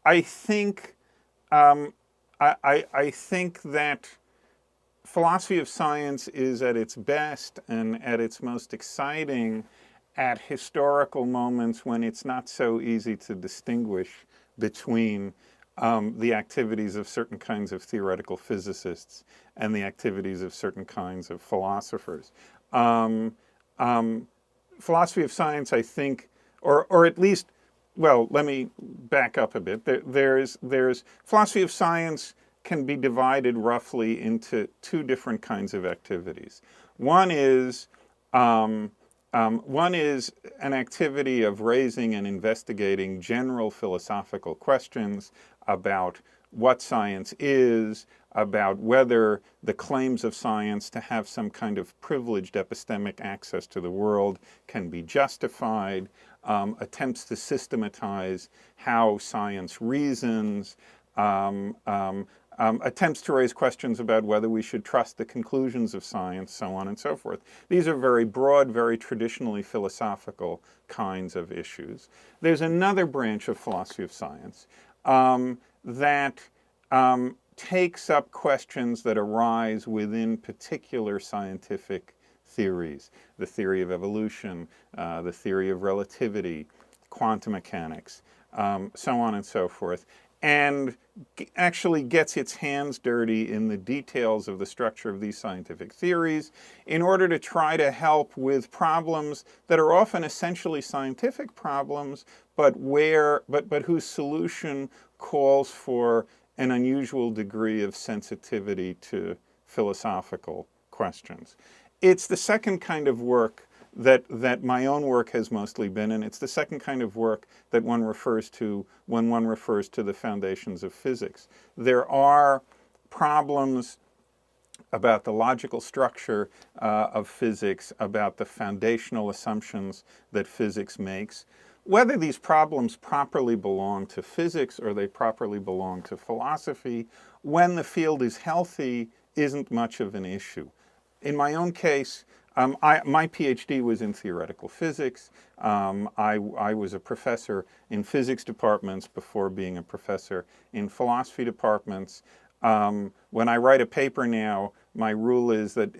I think I think that philosophy of science is at its best and at its most exciting at historical moments when it's not so easy to distinguish between the activities of certain kinds of theoretical physicists and the activities of certain kinds of philosophers. Um, Philosophy of science, I think, or at least, well, let me back up a bit. There's philosophy of science can be divided roughly into two different kinds of activities. One is one is an activity of raising and investigating general philosophical questions about what science is, about whether the claims of science to have some kind of privileged epistemic access to the world can be justified, attempts to systematize how science reasons, attempts to raise questions about whether we should trust the conclusions of science, so on and so forth. These are very broad, very traditionally philosophical kinds of issues. There's another branch of philosophy of science that takes up questions that arise within particular scientific theories. The theory of evolution, the theory of relativity, quantum mechanics, so on and so forth, and actually gets its hands dirty in the details of the structure of these scientific theories in order to try to help with problems that are often essentially scientific problems, but whose solution calls for an unusual degree of sensitivity to philosophical questions. It's the second kind of work that my own work has mostly been, and it's the second kind of work that one refers to when one refers to the foundations of physics. There are problems about the logical structure of physics, about the foundational assumptions that physics makes. Whether these problems properly belong to physics or they properly belong to philosophy, when the field is healthy, isn't much of an issue. In my own case, my PhD was in theoretical physics. I was a professor in physics departments before being a professor in philosophy departments. When I write a paper now, my rule is that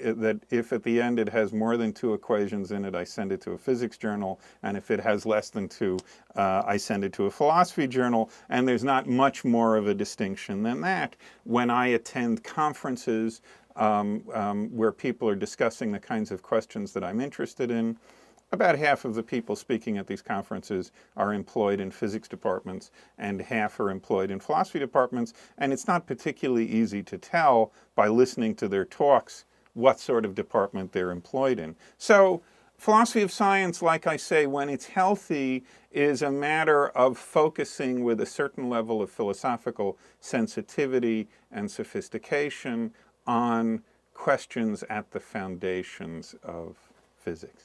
if at the end it has more than 2 equations in it, I send it to a physics journal, and if it has less than 2, I send it to a philosophy journal, and there's not much more of a distinction than that. When I attend conferences where people are discussing the kinds of questions that I'm interested in, about half of the people speaking at these conferences are employed in physics departments and half are employed in philosophy departments, and it's not particularly easy to tell by listening to their talks what sort of department they're employed in. So philosophy of science, like I say, when it's healthy, is a matter of focusing with a certain level of philosophical sensitivity and sophistication on questions at the foundations of physics.